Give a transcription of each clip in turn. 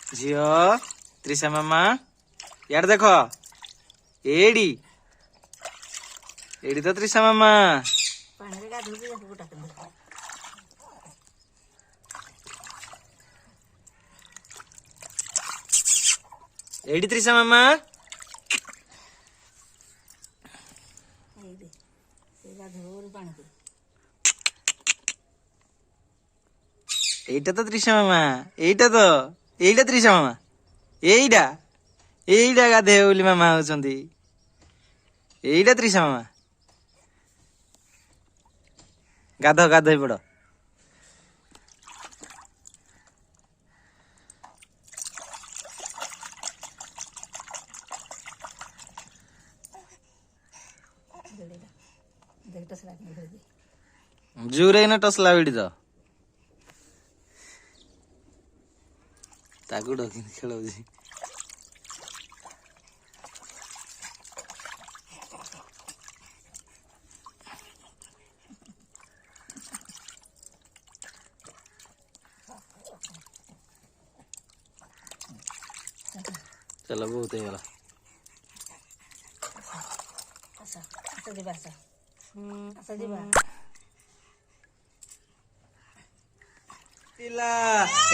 झियो त्रिशा मामा यार देखो AD AD तो त्रिशा मामा एडी त्रिशा मामा এইটা তো ত্রিশা মামা এইটা ত্রিশা মামা এইটা গাধে বলি মামা হচ্ছন্তি এইটা ত্রিশା ମାମା ଗାଧୋଇ ପଡ ଜୋରେ ନା ଟସଲା ଭିଡି ତ ତାକୁ ଡକିନି ଖେଳଉଛି चलो बहुत ही वाला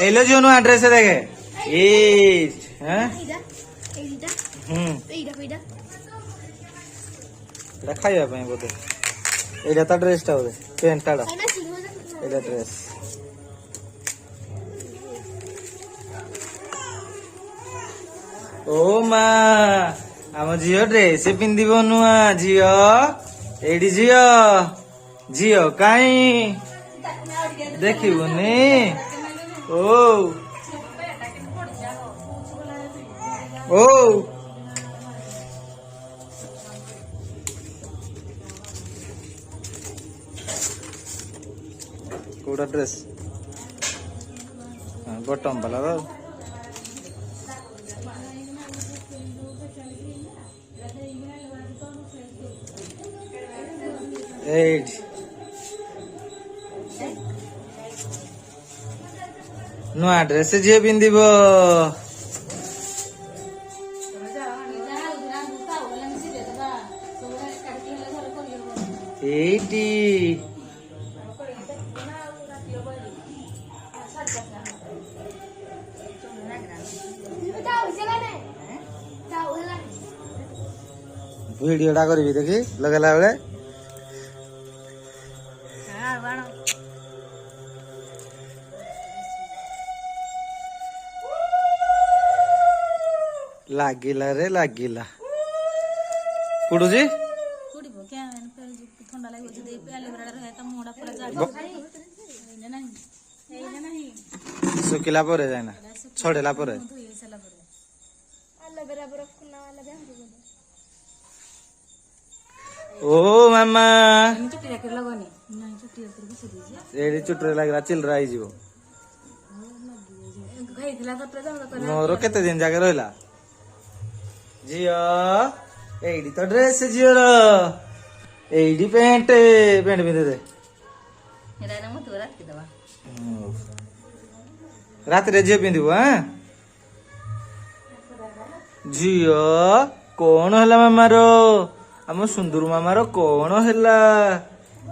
एलो जो नु एड्रेस देखे हैं खाइबा ପାଇଁ बोते एटा ता ड्रेस टा बोते पेंट टा एटा ड्रेस ओ मा आम झील ड्रेस पिंधिब नुआ झील एडी झील कहीं देखनी ओ ओ कोड़ा ड्रेस बटम वाला एट नुआ ड्रेस झील पिंधिब एटी वीडियो करी देखी लगेला बेले लागिला रे लागिला पुडुजी सुखिला परे जाइना छड़ेला परे ओ मामा एडी चुटरे लागला चिलरा आई जीवो मोर केते दिन जाके रहला झियो एडी तो ड्रेस झियोर एडी पेंट पिंधे दे रात रे झियो पिंधिबो हां झियो कौन हला मामार आम सुंदर मामार कौन हला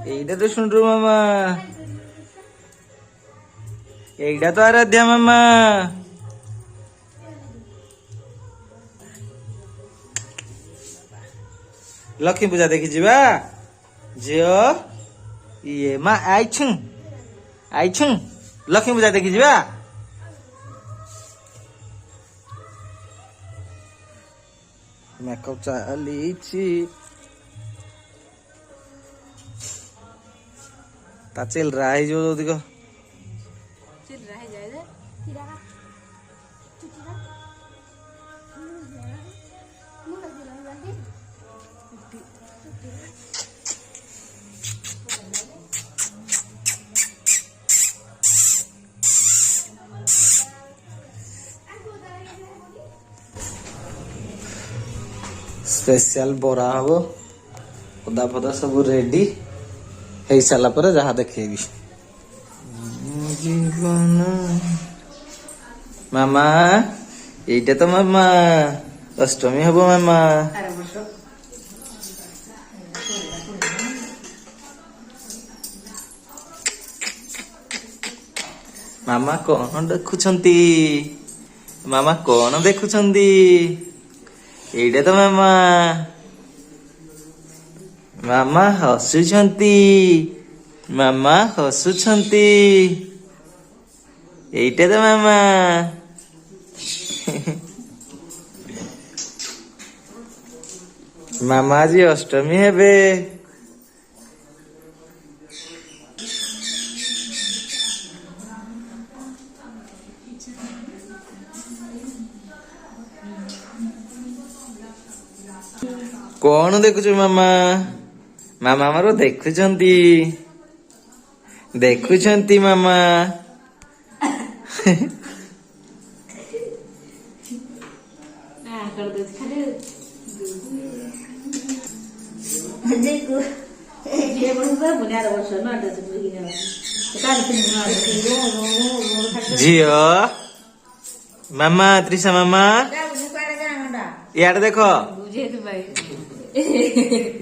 एइडा तो सुंदर मामा एइडा तो आराध्या मामा लक्ष्मी पूजा देखी जीवा झियो ये मा आइछु लक्ष्मी पूजा देखी जीवा मेकअप चली ता चल रहा है जो देखो चल रहा है जाए स्पेशल बोरा हम पदा पदा सब रेडी हो सारा पर जहाँ देखेबी जीवन ମାମା ଏଇଟା ତ ମାମା ଅଷ୍ଟମୀ ହବ ମାମା। ମାମା କଣ ଦେଖୁଛନ୍ତି? ମାମା କଣ ଦେଖୁଛନ୍ତି? ଏଇଟା ତ ମାମା। ମାମା ହସୁଛନ୍ତି। ମାମା ହସୁଛନ୍ତି। ଏଇଟା ତ ମାମା। ମାମା ଆଜି ଅଷ୍ଟମୀ ହେବେ। କଣ ଦେଖୁଛୁ ମାମା? ମାମା ଆମର ଦେଖୁଛନ୍ତି। ଦେଖୁଛନ୍ତି ମାମା। ଝିଅ ମାମା ତ୍ରିଷା ମାମା ଇଆଡେ ଦେଖ।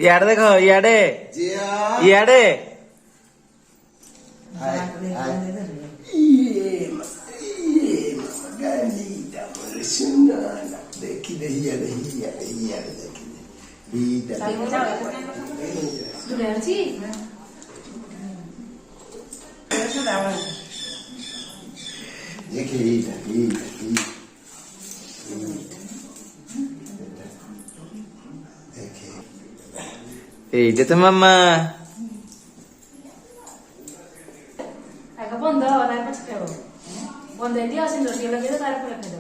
ଇଆଡେ ଦେଖ ଇଆଡେ ଇଆଡେ। এইটা তো মামা। বন্ধ তার পছে খাইব বন্ধ দিয়ে আসেন দিয়ে লগে তারপরে খাইব।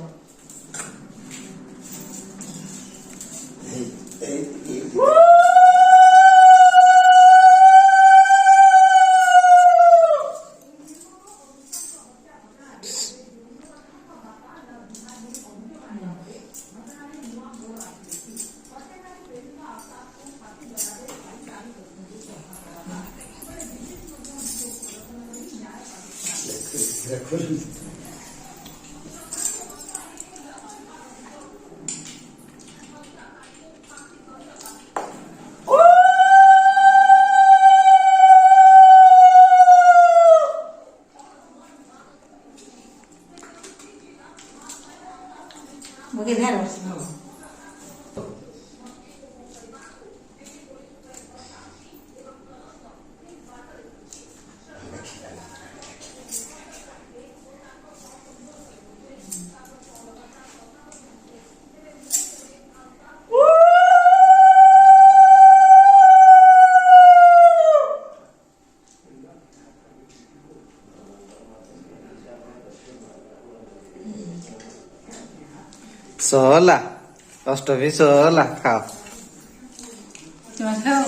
Porque deram assim, ó. ସହଲା ଅଷ୍ଟମୀ ସହଲା ଖାଅ। Mas não.